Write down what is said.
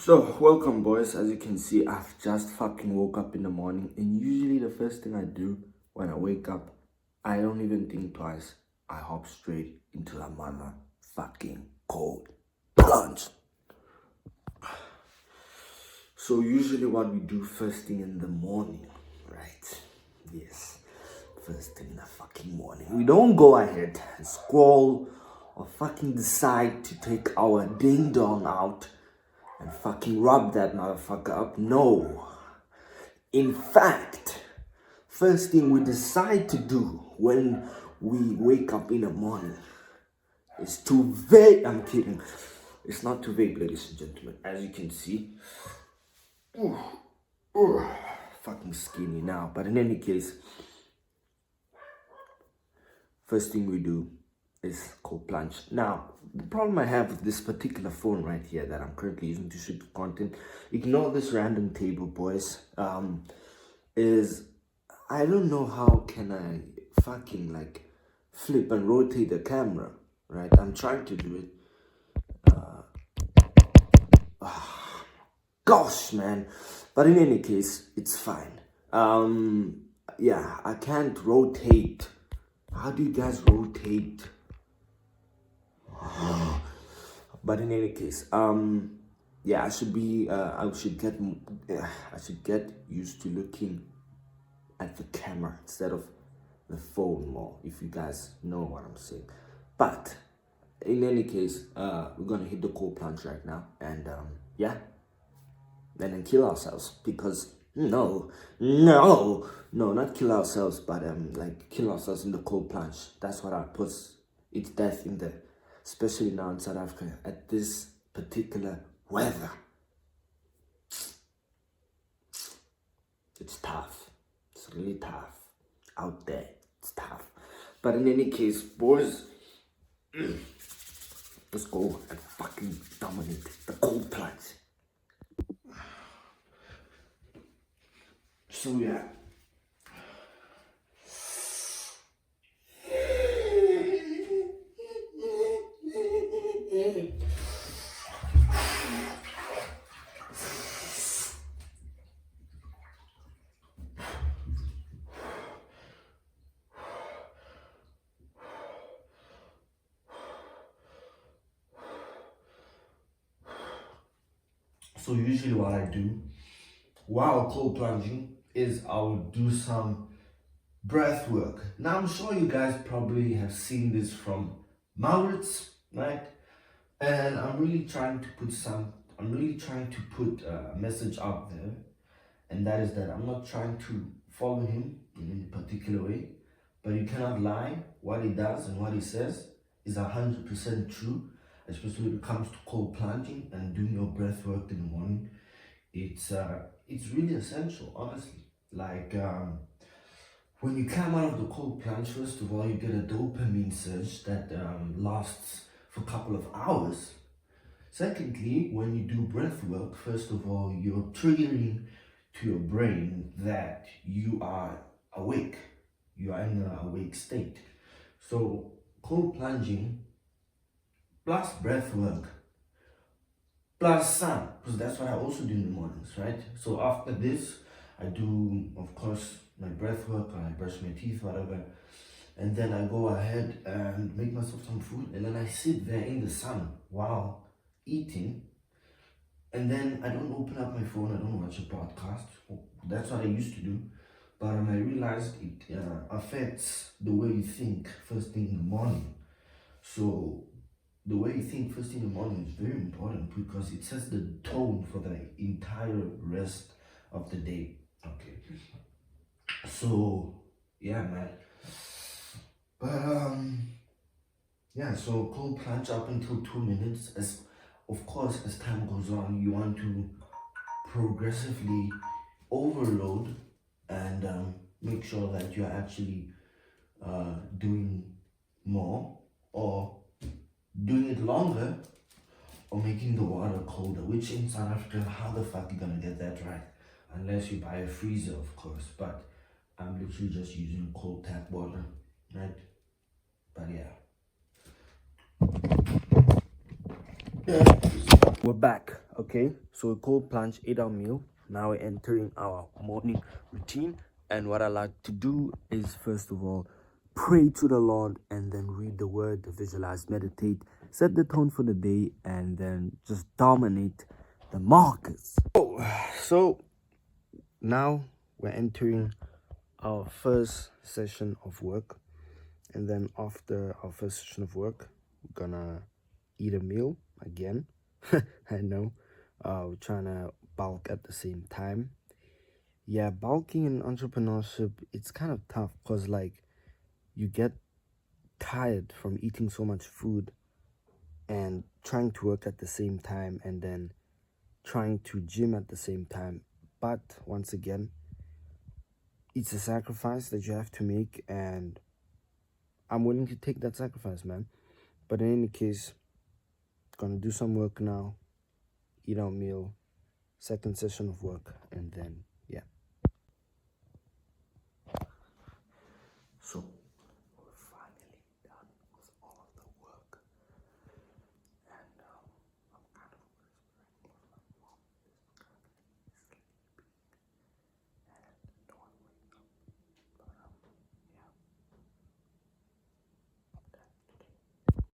So, welcome, boys. As you can see, I've just fucking woke up in the morning, and usually the first thing I do when I wake up, I don't even think twice. I hop straight into the motherfucking cold plunge. So, usually, what we do first thing in the morning, right? Yes, first thing in the fucking morning. We don't go ahead and scroll or fucking decide to take our ding dong out and fucking rub that motherfucker up. No. In fact, first thing we decide to do when we wake up in the morning is to vape. I'm kidding. It's not to vape, ladies and gentlemen. As you can see, fucking skinny now. But in any case, first thing we do is cold plunge. Now, the problem I have with this particular phone right here that I'm currently using to shoot content, ignore this random table, boys, is I don't know how can I fucking like flip and rotate the camera, right? I'm trying to do it. Gosh, man. But in any case, it's fine. Yeah, I can't rotate. How do you guys rotate? But in any case, yeah, I should get used to looking at the camera instead of the phone more, if you guys know what I'm saying. But in any case, we're gonna hit the cold plunge right now, and yeah, and then kill ourselves, because no, not kill ourselves, but like kill ourselves in the cold plunge. That's what I put. It's death in there, especially now in South Africa at this particular weather. It's tough. It's really tough out there. It's tough. But in any case, boys, let's go and fucking dominate the cold plunge. So yeah. So usually what I do while cold plunging is I will do some breath work. Now I'm sure you guys probably have seen this from Maurits, right? And I'm really trying to put a message out there, and that is that I'm not trying to follow him in any particular way, but you cannot lie. What he does and what he says is 100% true, especially when it comes to cold plunging and doing your breath work in the morning. It's really essential, honestly. Like when you come out of the cold plunge, first of all, you get a dopamine surge that lasts for a couple of hours. Secondly, when you do breath work, first of all, you're triggering to your brain that you are awake. You are in an awake state. So cold plunging plus breath work plus sun, because that's what I also do in the mornings, right? So after this, I do, of course, my breath work, I brush my teeth, whatever, and then I go ahead and make myself some food, and then I sit there in the sun while eating, and then I don't open up my phone, I don't watch a podcast. That's what I used to do, but I realized it affects the way you think first thing in the morning. So the way you think first thing in the morning is very important, because it sets the tone for the entire rest of the day. Okay. So yeah, man. But yeah, so cold plunge up until 2 minutes. As of course, as time goes on, you want to progressively overload and make sure that you're actually doing more, or doing it longer, or making the water colder, which in South Africa, how the fuck you gonna get that right? Unless you buy a freezer, of course. But I'm literally just using cold tap water, right? But yeah. We're back. Okay, so a cold plunge, 8-hour meal. Now we're entering our morning routine. And what I like to do is, first of all, pray to the Lord and then read the word, visualize, meditate, set the tone for the day, and then just dominate the markets. So now we're entering our first session of work. And then after our first session of work, we're gonna eat a meal again. I know. We're trying to bulk at the same time. Yeah, bulking in entrepreneurship, it's kind of tough because like you get tired from eating so much food and trying to work at the same time and then trying to gym at the same time. But once again, it's a sacrifice that you have to make, and I'm willing to take that sacrifice, man. But in any case, gonna do some work now, eat our meal, second session of work, and then